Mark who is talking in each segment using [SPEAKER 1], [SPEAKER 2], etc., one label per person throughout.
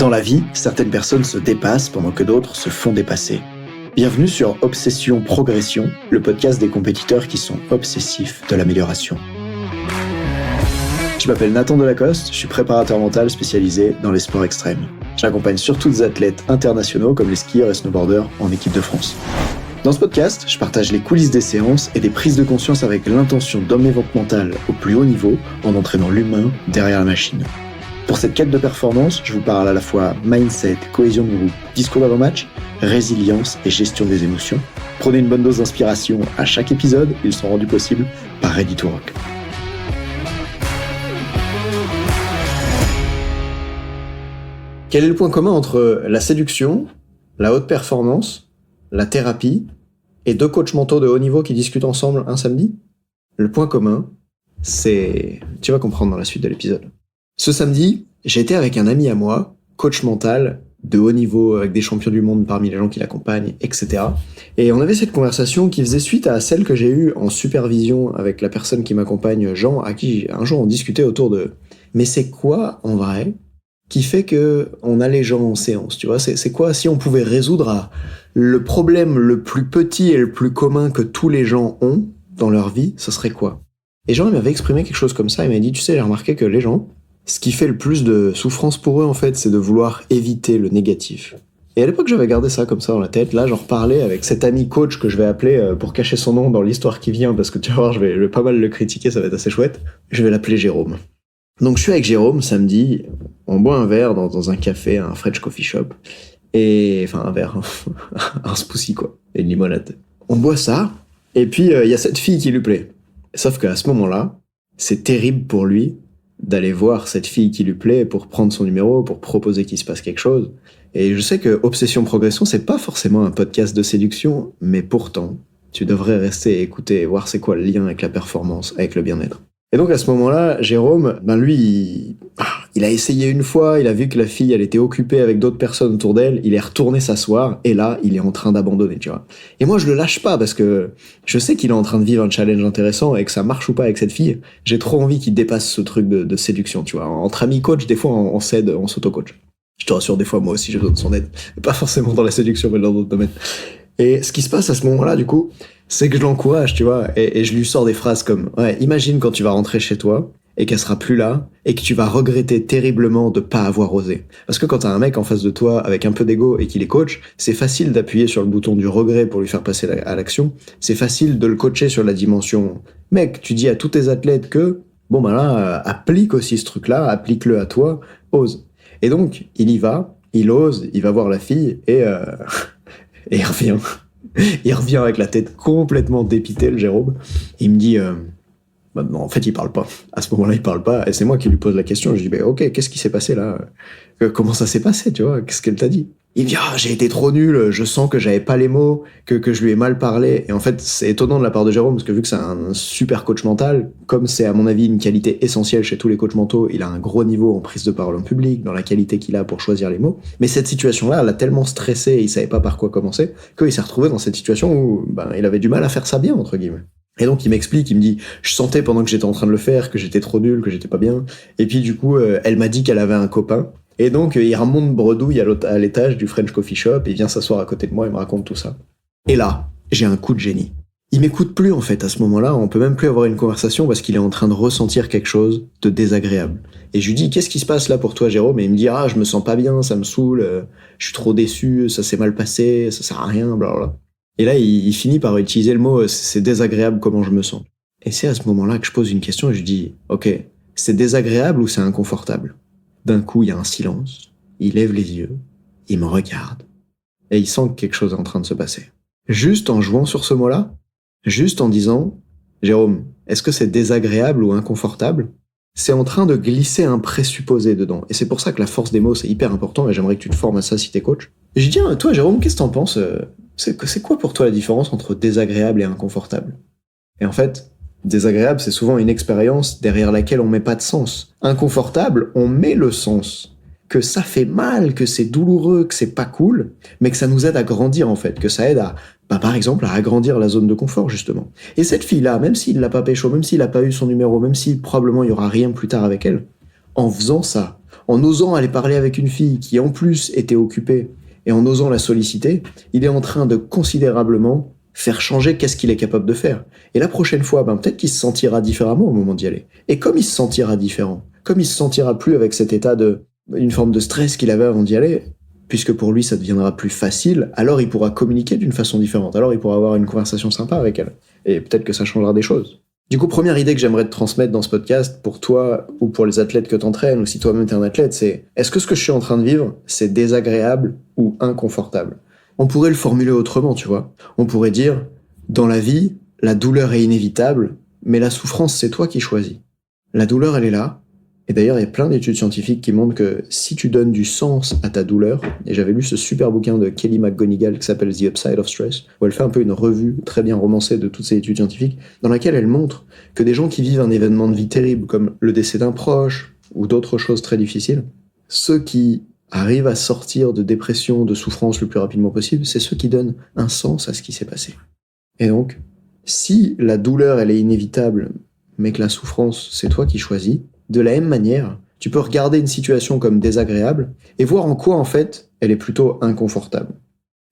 [SPEAKER 1] Dans la vie, certaines personnes se dépassent pendant que d'autres se font dépasser. Bienvenue sur Obsession Progression, le podcast des compétiteurs qui sont obsessifs de l'amélioration. Je m'appelle Nathan Delacoste, je suis préparateur mental spécialisé dans les sports extrêmes. J'accompagne surtout des athlètes internationaux comme les skieurs et snowboarders en équipe de France. Dans ce podcast, je partage les coulisses des séances et des prises de conscience avec l'intention d'emmener votre mental au plus haut niveau en entraînant l'humain derrière la machine. Pour cette quête de performance, je vous parle à la fois mindset, cohésion de groupe, discours d'avant-match, résilience et gestion des émotions. Prenez une bonne dose d'inspiration à chaque épisode, ils sont rendus possibles par Ready to Rock. Quel est le point commun entre la séduction, la haute performance, la thérapie et deux coachs mentaux de haut niveau qui discutent ensemble un samedi? Le point commun, c'est... Tu vas comprendre dans la suite de l'épisode. Ce samedi, j'étais avec un ami à moi, coach mental de haut niveau avec des champions du monde parmi les gens qui l'accompagnent, etc. Et on avait cette conversation qui faisait suite à celle que j'ai eue en supervision avec la personne qui m'accompagne, Jean, à qui un jour on discutait autour de « Mais c'est quoi, en vrai, qui fait que on a les gens en séance, tu vois, c'est quoi si on pouvait résoudre le problème le plus petit et le plus commun que tous les gens ont dans leur vie, ce serait quoi ?» Et Jean, il m'avait exprimé quelque chose comme ça, il m'a dit « Tu sais, j'ai remarqué que les gens, ce qui fait le plus de souffrance pour eux, en fait, c'est de vouloir éviter le négatif. » Et à l'époque, j'avais gardé ça comme ça dans la tête. Là, j'en reparlais avec cet ami coach que je vais appeler, pour cacher son nom dans l'histoire qui vient, parce que tu vas voir, je vais pas mal le critiquer, ça va être assez chouette. Je vais l'appeler Jérôme. Donc je suis avec Jérôme samedi, on boit un verre dans un café, un French coffee shop, et enfin un verre, un smoothie quoi, et une limonade. On boit ça, et puis il y a cette fille qui lui plaît. Sauf qu'à ce moment-là, c'est terrible pour lui d'aller voir cette fille qui lui plaît pour prendre son numéro, pour proposer qu'il se passe quelque chose. Et je sais que Obsession Progression, c'est pas forcément un podcast de séduction, mais pourtant, tu devrais rester et écouter et voir c'est quoi le lien avec la performance, avec le bien-être. Et donc à ce moment-là, Jérôme, lui, il a essayé une fois, il a vu que la fille, elle était occupée avec d'autres personnes autour d'elle, il est retourné s'asseoir, et là, il est en train d'abandonner, tu vois. Et moi, je le lâche pas, parce que je sais qu'il est en train de vivre un challenge intéressant, et que ça marche ou pas avec cette fille, j'ai trop envie qu'il dépasse ce truc de séduction, tu vois. Entre amis coach, des fois, on s'aide, on s'auto-coach. Je te rassure, des fois, moi aussi, j'ai besoin de son aide. Pas forcément dans la séduction, mais dans d'autres domaines. Et ce qui se passe à ce moment-là, du coup, c'est que je l'encourage, tu vois, et je lui sors des phrases comme « Ouais, imagine quand tu vas rentrer chez toi, et qu'elle sera plus là, et que tu vas regretter terriblement de pas avoir osé. » Parce que quand t'as un mec en face de toi avec un peu d'ego et qu'il est coach, c'est facile d'appuyer sur le bouton du regret pour lui faire passer à l'action. C'est facile de le coacher sur la dimension « Mec, tu dis à tous tes athlètes que, bon ben là, applique aussi ce truc-là, applique-le à toi, ose. » Et donc, il y va, il ose, il va voir la fille, et il revient. Il revient avec la tête complètement dépitée, le Jérôme. Il me dit, non, en fait, il parle pas. À ce moment-là, il parle pas. Et c'est moi qui lui pose la question. Je dis, ok, qu'est-ce qui s'est passé là? Comment ça s'est passé, tu vois? Qu'est-ce qu'elle t'a dit? Il me dit, j'ai été trop nul. Je sens que j'avais pas les mots, que je lui ai mal parlé. Et en fait, c'est étonnant de la part de Jérôme, parce que vu que c'est un super coach mental, comme c'est à mon avis une qualité essentielle chez tous les coachs mentaux, il a un gros niveau en prise de parole en public, dans la qualité qu'il a pour choisir les mots. Mais cette situation-là, l'a tellement stressé et il savait pas par quoi commencer, qu'il s'est retrouvé dans cette situation où, il avait du mal à faire ça bien, entre guillemets. Et donc il m'explique, il me dit, je sentais pendant que j'étais en train de le faire que j'étais trop nul, que j'étais pas bien. Et puis du coup, elle m'a dit qu'elle avait un copain. Et donc il remonte bredouille à l'étage du French Coffee Shop, il vient s'asseoir à côté de moi et me raconte tout ça. Et là, j'ai un coup de génie. Il m'écoute plus en fait à ce moment-là, on peut même plus avoir une conversation parce qu'il est en train de ressentir quelque chose de désagréable. Et je lui dis, qu'est-ce qui se passe là pour toi Jérôme? Et il me dit, je me sens pas bien, ça me saoule, je suis trop déçu, ça s'est mal passé, ça sert à rien, blablabla. Et là, il finit par utiliser le mot « c'est désagréable comment je me sens ». Et c'est à ce moment-là que je pose une question et je dis « Ok, c'est désagréable ou c'est inconfortable ?» D'un coup, il y a un silence, il lève les yeux, il me regarde, et il sent que quelque chose est en train de se passer. Juste en jouant sur ce mot-là, juste en disant « Jérôme, est-ce que c'est désagréable ou inconfortable ?» C'est en train de glisser un présupposé dedans. Et c'est pour ça que la force des mots, c'est hyper important, et j'aimerais que tu te formes à ça si t'es coach. Et je dis, toi Jérôme, qu'est-ce que t'en penses? C'est quoi pour toi la différence entre désagréable et inconfortable? Et en fait, désagréable, c'est souvent une expérience derrière laquelle on met pas de sens. Inconfortable, on met le sens. Que ça fait mal, que c'est douloureux, que c'est pas cool, mais que ça nous aide à grandir en fait, que ça aide à, par exemple, à agrandir la zone de confort justement. Et cette fille-là, même s'il l'a pas pécho, même s'il a pas eu son numéro, même si probablement il y aura rien plus tard avec elle, en faisant ça, en osant aller parler avec une fille qui en plus était occupée et en osant la solliciter, il est en train de considérablement faire changer qu'est-ce qu'il est capable de faire. Et la prochaine fois, peut-être qu'il se sentira différemment au moment d'y aller. Et comme il se sentira différent, comme il se sentira plus avec cet état une forme de stress qu'il avait avant d'y aller, puisque pour lui ça deviendra plus facile, alors il pourra communiquer d'une façon différente, alors il pourra avoir une conversation sympa avec elle. Et peut-être que ça changera des choses. Du coup, première idée que j'aimerais te transmettre dans ce podcast, pour toi ou pour les athlètes que t'entraînes, ou si toi-même t'es un athlète, c'est est-ce que ce que je suis en train de vivre, c'est désagréable ou inconfortable ? On pourrait le formuler autrement, tu vois. On pourrait dire, dans la vie, la douleur est inévitable, mais la souffrance, c'est toi qui choisis. La douleur, elle est là. Et d'ailleurs, il y a plein d'études scientifiques qui montrent que si tu donnes du sens à ta douleur, et j'avais lu ce super bouquin de Kelly McGonigal qui s'appelle The Upside of Stress, où elle fait un peu une revue très bien romancée de toutes ces études scientifiques, dans laquelle elle montre que des gens qui vivent un événement de vie terrible, comme le décès d'un proche, ou d'autres choses très difficiles, ceux qui arrivent à sortir de dépression, de souffrance le plus rapidement possible, c'est ceux qui donnent un sens à ce qui s'est passé. Et donc, si la douleur, elle est inévitable, mais que la souffrance, c'est toi qui choisis, de la même manière, tu peux regarder une situation comme désagréable et voir en quoi, en fait, elle est plutôt inconfortable.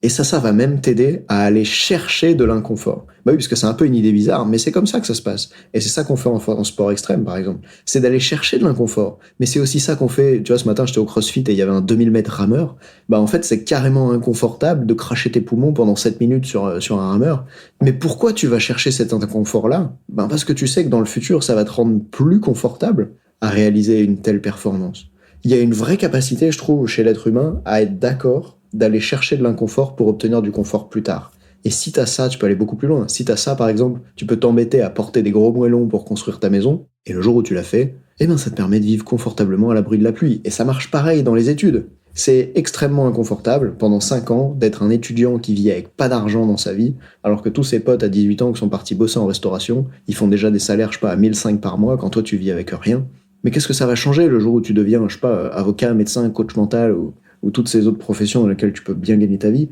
[SPEAKER 1] Et ça va même t'aider à aller chercher de l'inconfort. Bah oui, parce que c'est un peu une idée bizarre, mais c'est comme ça que ça se passe. Et c'est ça qu'on fait en sport extrême, par exemple. C'est d'aller chercher de l'inconfort. Mais c'est aussi ça qu'on fait, tu vois, ce matin, j'étais au CrossFit et il y avait un 2000 mètres rameur. Bah en fait, c'est carrément inconfortable de cracher tes poumons pendant 7 minutes sur un rameur. Mais pourquoi tu vas chercher cet inconfort-là ? Parce que tu sais que dans le futur, ça va te rendre plus confortable à réaliser une telle performance. Il y a une vraie capacité, je trouve, chez l'être humain à être d'accord d'aller chercher de l'inconfort pour obtenir du confort plus tard. Et si t'as ça, tu peux aller beaucoup plus loin. Si t'as ça, par exemple, tu peux t'embêter à porter des gros moellons pour construire ta maison, et le jour où tu l'as fait, ça te permet de vivre confortablement à l'abri de la pluie. Et ça marche pareil dans les études. C'est extrêmement inconfortable, pendant 5 ans, d'être un étudiant qui vit avec pas d'argent dans sa vie, alors que tous ses potes à 18 ans qui sont partis bosser en restauration, ils font déjà des salaires, à 1005 par mois, quand toi tu vis avec rien. Mais qu'est-ce que ça va changer le jour où tu deviens, avocat, médecin, coach mental, ou toutes ces autres professions dans lesquelles tu peux bien gagner ta vie?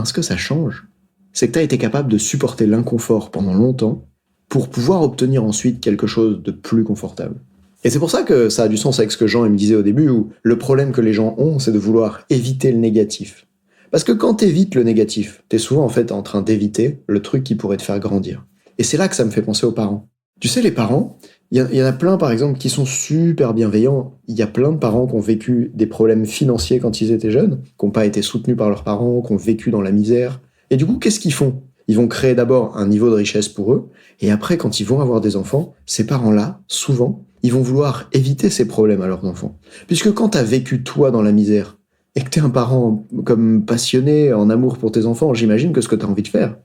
[SPEAKER 1] Ce que ça change, c'est que tu as été capable de supporter l'inconfort pendant longtemps pour pouvoir obtenir ensuite quelque chose de plus confortable. Et c'est pour ça que ça a du sens avec ce que Jean me disait au début, où le problème que les gens ont, c'est de vouloir éviter le négatif. Parce que quand t'évites le négatif, t'es souvent en fait en train d'éviter le truc qui pourrait te faire grandir. Et c'est là que ça me fait penser aux parents. Tu sais, les parents, il y en a plein, par exemple, qui sont super bienveillants. Il y a plein de parents qui ont vécu des problèmes financiers quand ils étaient jeunes, qui n'ont pas été soutenus par leurs parents, qui ont vécu dans la misère. Et du coup, qu'est-ce qu'ils font ? Ils vont créer d'abord un niveau de richesse pour eux, et après, quand ils vont avoir des enfants, ces parents-là, souvent, ils vont vouloir éviter ces problèmes à leurs enfants. Puisque quand t'as vécu toi dans la misère, et que t'es un parent comme passionné, en amour pour tes enfants, j'imagine que ce que t'as envie de faire,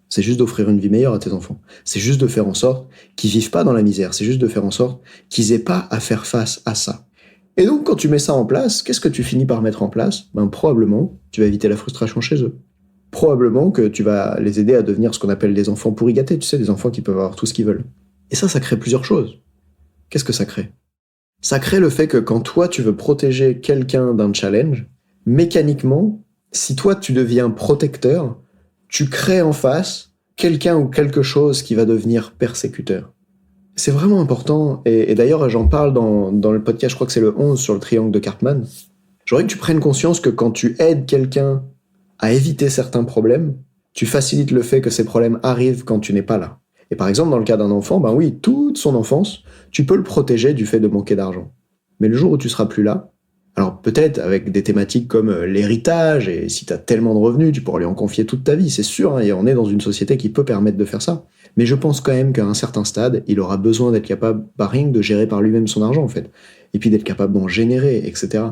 [SPEAKER 1] c'est juste d'offrir une vie meilleure à tes enfants. C'est juste de faire en sorte qu'ils vivent pas dans la misère. C'est juste de faire en sorte qu'ils aient pas à faire face à ça. Et donc, quand tu mets ça en place, qu'est-ce que tu finis par mettre en place ? Probablement, tu vas éviter la frustration chez eux. Probablement que tu vas les aider à devenir ce qu'on appelle des enfants pourri gâtés. Tu sais, des enfants qui peuvent avoir tout ce qu'ils veulent. Et ça crée plusieurs choses. Qu'est-ce que ça crée ? Ça crée le fait que quand toi, tu veux protéger quelqu'un d'un challenge, mécaniquement, si toi, tu deviens protecteur, tu crées en face quelqu'un ou quelque chose qui va devenir persécuteur. C'est vraiment important, et d'ailleurs j'en parle dans le podcast, je crois que c'est le 11 sur le triangle de Karpman. J'aurais que tu prennes conscience que quand tu aides quelqu'un à éviter certains problèmes, tu facilites le fait que ces problèmes arrivent quand tu n'es pas là. Et par exemple, dans le cas d'un enfant, oui, toute son enfance, tu peux le protéger du fait de manquer d'argent. Mais le jour où tu seras plus là, alors peut-être avec des thématiques comme l'héritage, et si t'as tellement de revenus, tu pourras lui en confier toute ta vie, c'est sûr, et on est dans une société qui peut permettre de faire ça. Mais je pense quand même qu'à un certain stade, il aura besoin d'être capable, rien que de gérer par lui-même son argent en fait, et puis d'être capable d'en générer, etc.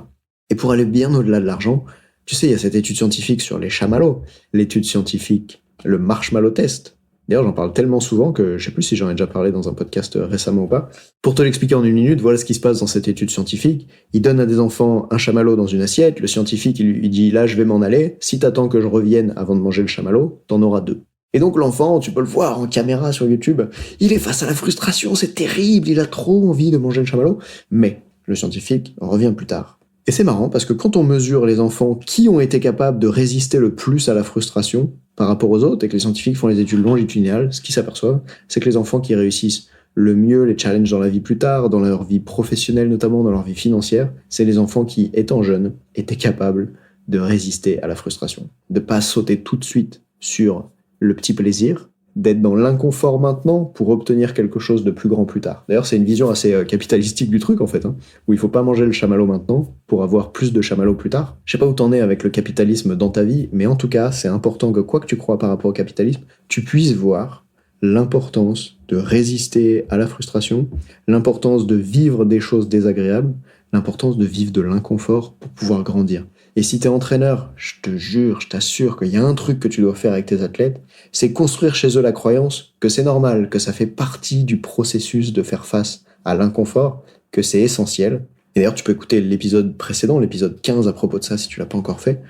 [SPEAKER 1] Et pour aller bien au-delà de l'argent, tu sais, il y a cette étude scientifique sur les chamallows, l'étude scientifique, le marshmallow test. D'ailleurs, j'en parle tellement souvent que je sais plus si j'en ai déjà parlé dans un podcast récemment ou pas. Pour te l'expliquer en 1 minute, voilà ce qui se passe dans cette étude scientifique. Il donne à des enfants un chamallow dans une assiette. Le scientifique, il lui dit « Là, je vais m'en aller. Si t'attends que je revienne avant de manger le chamallow, t'en auras 2. » Et donc l'enfant, tu peux le voir en caméra sur YouTube, il est face à la frustration, c'est terrible, il a trop envie de manger le chamallow. Mais le scientifique revient plus tard. Et c'est marrant parce que quand on mesure les enfants qui ont été capables de résister le plus à la frustration par rapport aux autres, et que les scientifiques font les études longitudinales, ce qu'ils s'aperçoivent, c'est que les enfants qui réussissent le mieux les challenge dans la vie plus tard, dans leur vie professionnelle notamment, dans leur vie financière, c'est les enfants qui, étant jeunes, étaient capables de résister à la frustration, de pas sauter tout de suite sur le petit plaisir, d'être dans l'inconfort maintenant pour obtenir quelque chose de plus grand plus tard. D'ailleurs, c'est une vision assez capitalistique du truc, en fait, où il faut pas manger le chamallow maintenant pour avoir plus de chamallow plus tard. Je sais pas où t'en es avec le capitalisme dans ta vie, mais en tout cas, c'est important que quoi que tu crois par rapport au capitalisme, tu puisses voir l'importance de résister à la frustration, l'importance de vivre des choses désagréables, l'importance de vivre de l'inconfort pour pouvoir grandir. Et si t'es entraîneur, je te jure, je t'assure qu'il y a un truc que tu dois faire avec tes athlètes, c'est construire chez eux la croyance que c'est normal, que ça fait partie du processus de faire face à l'inconfort, que c'est essentiel. Et d'ailleurs, tu peux écouter l'épisode précédent, l'épisode 15 à propos de ça si tu l'as pas encore fait.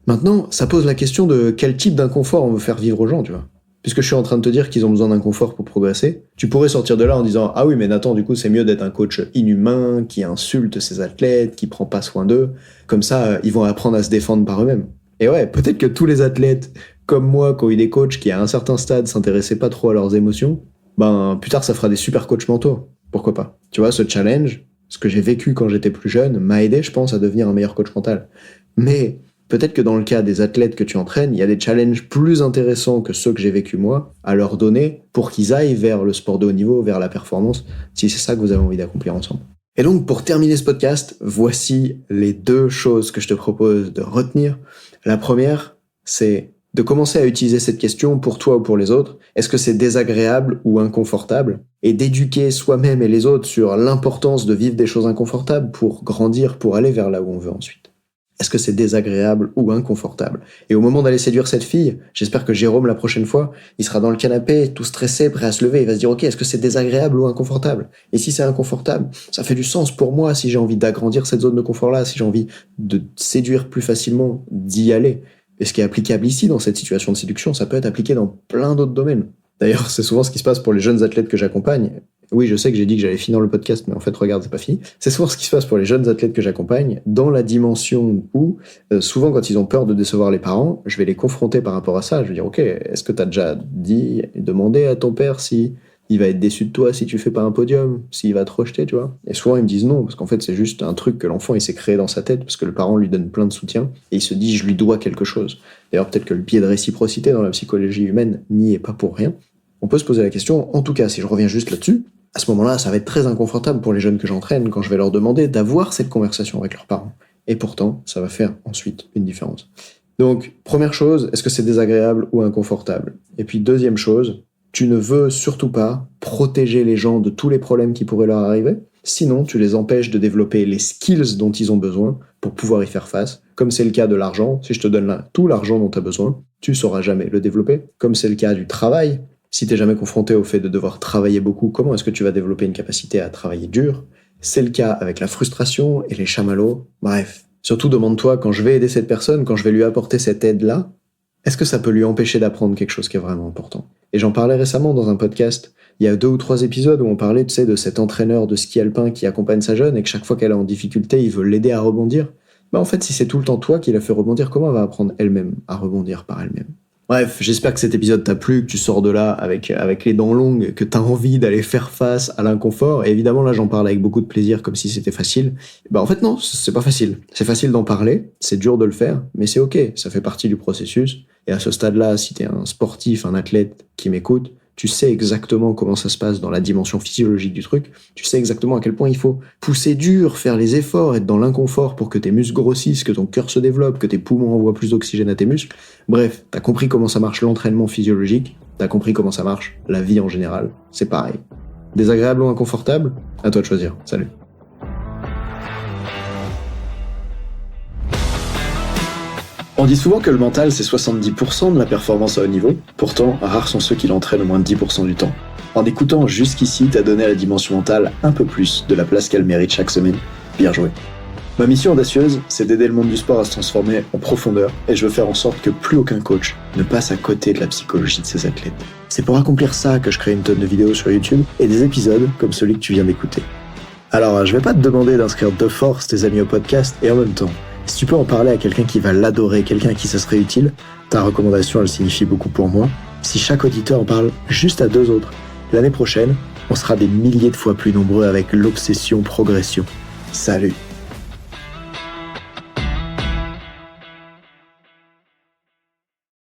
[SPEAKER 1] Maintenant, ça pose la question de quel type d'inconfort on veut faire vivre aux gens, tu vois. Puisque je suis en train de te dire qu'ils ont besoin d'inconfort pour progresser, tu pourrais sortir de là en disant « Ah oui, mais Nathan, du coup, c'est mieux d'être un coach inhumain, qui insulte ses athlètes, qui prend pas soin d'eux. Comme ça, ils vont apprendre à se défendre par eux-mêmes. » Et ouais, peut-être que tous les athlètes, comme moi, qui ont eu des coachs qui, à un certain stade, s'intéressaient pas trop à leurs émotions, plus tard, ça fera des super coachs mentaux. Pourquoi pas? Tu vois, ce challenge, ce que j'ai vécu quand j'étais plus jeune, m'a aidé, je pense, à devenir un meilleur coach mental. Mais peut-être que dans le cas des athlètes que tu entraînes, il y a des challenges plus intéressants que ceux que j'ai vécu moi à leur donner pour qu'ils aillent vers le sport de haut niveau, vers la performance, si c'est ça que vous avez envie d'accomplir ensemble. Et donc, pour terminer ce podcast, voici les 2 choses que je te propose de retenir. La première, c'est de commencer à utiliser cette question pour toi ou pour les autres. Est-ce que c'est désagréable ou inconfortable? Et d'éduquer soi-même et les autres sur l'importance de vivre des choses inconfortables pour grandir, pour aller vers là où on veut ensuite. Est-ce que c'est désagréable ou inconfortable? Et au moment d'aller séduire cette fille, j'espère que Jérôme, la prochaine fois, il sera dans le canapé, tout stressé, prêt à se lever. Il va se dire, ok, est-ce que c'est désagréable ou inconfortable? Et si c'est inconfortable, ça fait du sens pour moi si j'ai envie d'agrandir cette zone de confort-là, si j'ai envie de séduire plus facilement, d'y aller. Et ce qui est applicable ici, dans cette situation de séduction, ça peut être appliqué dans plein d'autres domaines. D'ailleurs, c'est souvent ce qui se passe pour les jeunes athlètes que j'accompagne. Oui, je sais que j'ai dit que j'allais finir le podcast, mais en fait, regarde, c'est pas fini. C'est souvent ce qui se passe pour les jeunes athlètes que j'accompagne, dans la dimension où, souvent, quand ils ont peur de décevoir les parents, je vais les confronter par rapport à ça. Je vais dire, ok, est-ce que t'as déjà demandé à ton père si il va être déçu de toi si tu fais pas un podium, s'il va te rejeter, tu vois? Et souvent, ils me disent non, parce qu'en fait, c'est juste un truc que l'enfant, il s'est créé dans sa tête, parce que le parent lui donne plein de soutien, et il se dit, je lui dois quelque chose. D'ailleurs, peut-être que le biais de réciprocité dans la psychologie humaine n'y est pas pour rien. On peut se poser la question, en tout cas, si je reviens juste là-dessus, à ce moment-là, ça va être très inconfortable pour les jeunes que j'entraîne quand je vais leur demander d'avoir cette conversation avec leurs parents. Et pourtant, ça va faire ensuite une différence. Donc, première chose, est-ce que c'est désagréable ou inconfortable? Et puis, deuxième chose, tu ne veux surtout pas protéger les gens de tous les problèmes qui pourraient leur arriver. Sinon, tu les empêches de développer les skills dont ils ont besoin pour pouvoir y faire face. Comme c'est le cas de l'argent, si je te donne là tout l'argent dont tu as besoin, tu sauras jamais le développer. Comme c'est le cas du travail, si t'es jamais confronté au fait de devoir travailler beaucoup, comment est-ce que tu vas développer une capacité à travailler dur? C'est le cas avec la frustration et les chamallows. Bref, surtout demande-toi, quand je vais aider cette personne, quand je vais lui apporter cette aide-là, est-ce que ça peut lui empêcher d'apprendre quelque chose qui est vraiment important? Et j'en parlais récemment dans un podcast, il y a 2 ou 3 épisodes où on parlait, tu sais, de cet entraîneur de ski alpin qui accompagne sa jeune et que chaque fois qu'elle est en difficulté, il veut l'aider à rebondir. En fait, si c'est tout le temps toi qui la fait rebondir, comment elle va apprendre elle-même à rebondir par elle-même? Bref, j'espère que cet épisode t'a plu, que tu sors de là avec les dents longues, que t'as envie d'aller faire face à l'inconfort. Et évidemment, là, j'en parle avec beaucoup de plaisir, comme si c'était facile. En fait, non, c'est pas facile. C'est facile d'en parler, c'est dur de le faire, mais c'est ok, ça fait partie du processus. Et à ce stade-là, si t'es un sportif, un athlète qui m'écoute, tu sais exactement comment ça se passe dans la dimension physiologique du truc, tu sais exactement à quel point il faut pousser dur, faire les efforts, être dans l'inconfort pour que tes muscles grossissent, que ton cœur se développe, que tes poumons envoient plus d'oxygène à tes muscles. Bref, t'as compris comment ça marche l'entraînement physiologique, t'as compris comment ça marche la vie en général, c'est pareil. Désagréable ou inconfortable? À toi de choisir. Salut. On dit souvent que le mental, c'est 70% de la performance à haut niveau. Pourtant, rares sont ceux qui l'entraînent au moins 10% du temps. En écoutant jusqu'ici, t'as donné à la dimension mentale un peu plus de la place qu'elle mérite chaque semaine. Bien joué. Ma mission audacieuse, c'est d'aider le monde du sport à se transformer en profondeur, et je veux faire en sorte que plus aucun coach ne passe à côté de la psychologie de ses athlètes. C'est pour accomplir ça que je crée une tonne de vidéos sur YouTube et des épisodes comme celui que tu viens d'écouter. Alors, je vais pas te demander d'inscrire de force tes amis au podcast, et en même temps, si tu peux en parler à quelqu'un qui va l'adorer, quelqu'un à qui ça serait utile, ta recommandation, elle signifie beaucoup pour moi. Si chaque auditeur en parle juste à 2 autres, l'année prochaine, on sera des milliers de fois plus nombreux avec l'obsession progression. Salut!